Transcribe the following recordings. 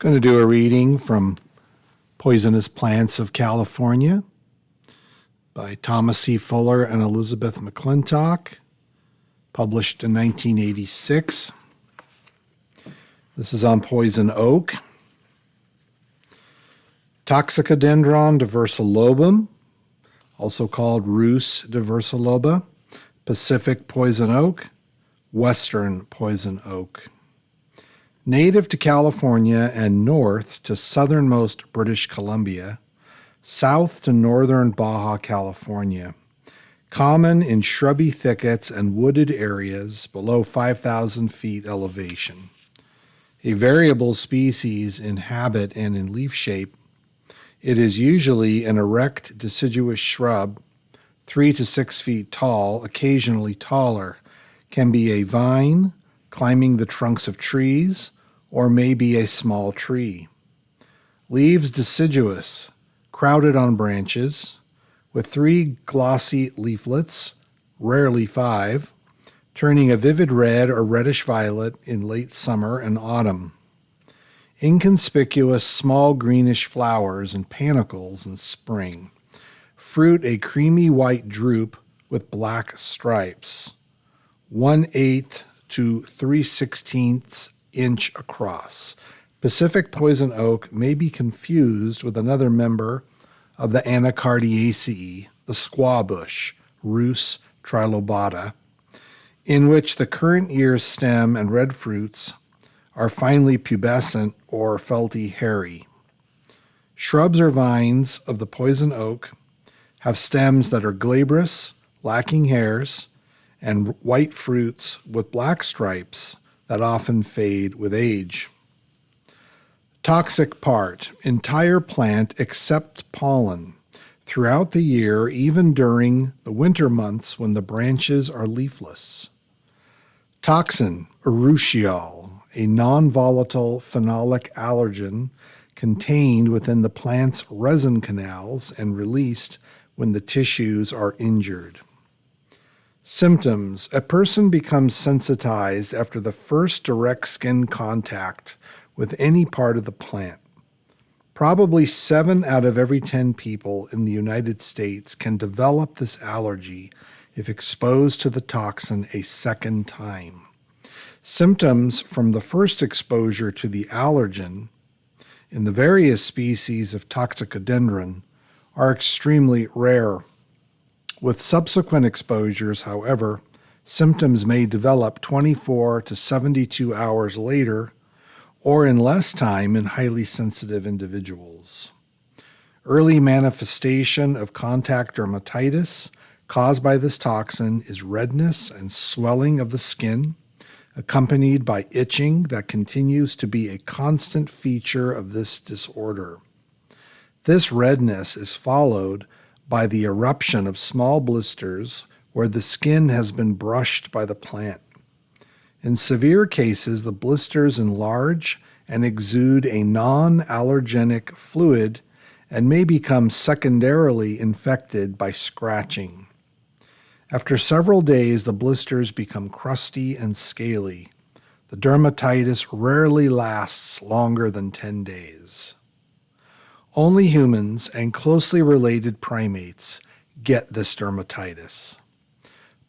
Going to do a reading from Poisonous Plants of California by Thomas C. Fuller and Elizabeth McClintock, published in 1986. This is on poison oak. Toxicodendron diversilobum, also called Rhus diversiloba, Pacific poison oak, Western poison oak. Native to California and north to southernmost British Columbia, south to northern Baja California. Common in shrubby thickets and wooded areas below 5,000 feet elevation. A variable species in habit and in leaf shape, it is usually an erect deciduous shrub, 3 to 6 feet tall, occasionally taller, can be a vine, climbing the trunks of trees, or maybe a small tree. Leaves deciduous, crowded on branches, with 3 glossy leaflets, rarely 5, turning a vivid red or reddish violet in late summer and autumn. Inconspicuous small greenish flowers and panicles in spring. Fruit a creamy white drupe with black stripes, 1/8 to 3/16 inch across. Pacific poison oak may be confused with another member of the Anacardiaceae, the squaw bush, Rhus trilobata, in which the current ear stem and red fruits are finely pubescent or felty hairy. Shrubs or vines of the poison oak have stems that are glabrous, lacking hairs, and white fruits with black stripes that often fade with age. Toxic part, entire plant except pollen, throughout the year, even during the winter months when the branches are leafless. Toxin, urushiol, a non-volatile phenolic allergen contained within the plant's resin canals and released when the tissues are injured. Symptoms: a person becomes sensitized after the first direct skin contact with any part of the plant. Probably 7 out of every 10 people in the United States can develop this allergy if exposed to the toxin a second time. Symptoms from the first exposure to the allergen in the various species of Toxicodendron are extremely rare. With subsequent exposures, however, symptoms may develop 24 to 72 hours later or in less time in highly sensitive individuals. Early manifestation of contact dermatitis caused by this toxin is redness and swelling of the skin, accompanied by itching that continues to be a constant feature of this disorder. This redness is followed by the eruption of small blisters where the skin has been brushed by the plant. In severe cases, the blisters enlarge and exude a non-allergenic fluid and may become secondarily infected by scratching. After several days, the blisters become crusty and scaly. The dermatitis rarely lasts longer than 10 days. Only humans and closely related primates get this dermatitis.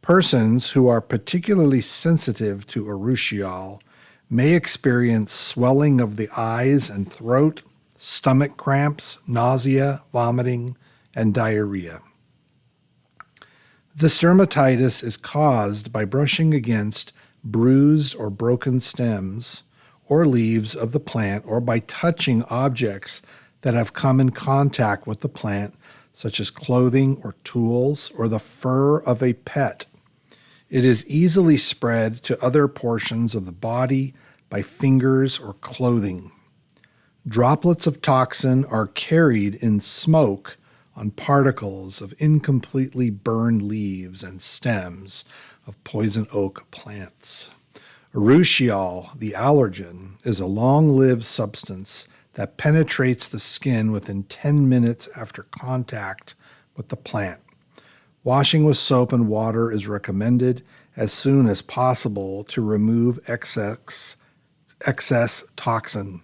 Persons who are particularly sensitive to urushiol may experience swelling of the eyes and throat, stomach cramps, nausea, vomiting, and diarrhea. This dermatitis is caused by brushing against bruised or broken stems or leaves of the plant or by touching objects that have come in contact with the plant, such as clothing or tools or the fur of a pet. It is easily spread to other portions of the body by fingers or clothing. Droplets of toxin are carried in smoke on particles of incompletely burned leaves and stems of poison oak plants. Urushiol, the allergen, is a long-lived substance that penetrates the skin within 10 minutes after contact with the plant. Washing with soap and water is recommended as soon as possible to remove excess toxin.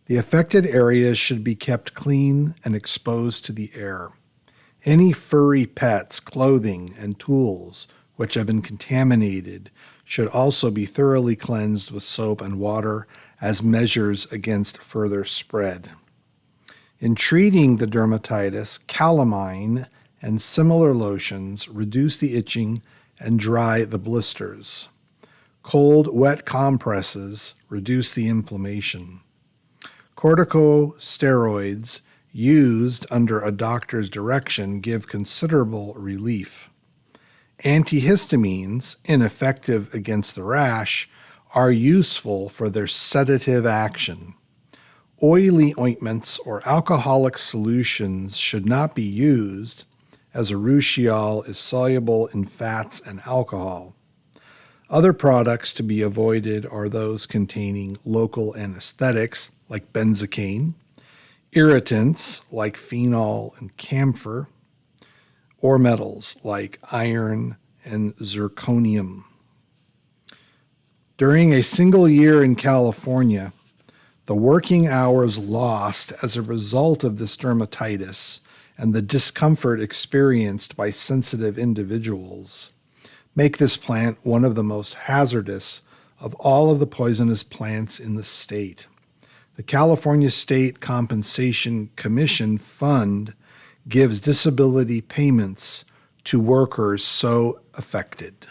The affected areas should be kept clean and exposed to the air. Any furry pets, clothing, and tools which have been contaminated should also be thoroughly cleansed with soap and water as measures against further spread. In treating the dermatitis, calamine and similar lotions reduce the itching and dry the blisters. Cold, wet compresses reduce the inflammation. Corticosteroids used under a doctor's direction give considerable relief. Antihistamines, ineffective against the rash, are useful for their sedative action. Oily ointments or alcoholic solutions should not be used, as urushiol is soluble in fats and alcohol. Other products to be avoided are those containing local anesthetics like benzocaine, irritants like phenol and camphor, or metals like iron and zirconium. During a single year in California, the working hours lost as a result of this dermatitis and the discomfort experienced by sensitive individuals make this plant one of the most hazardous of all of the poisonous plants in the state. The California State Compensation Commission Fund gives disability payments to workers so affected.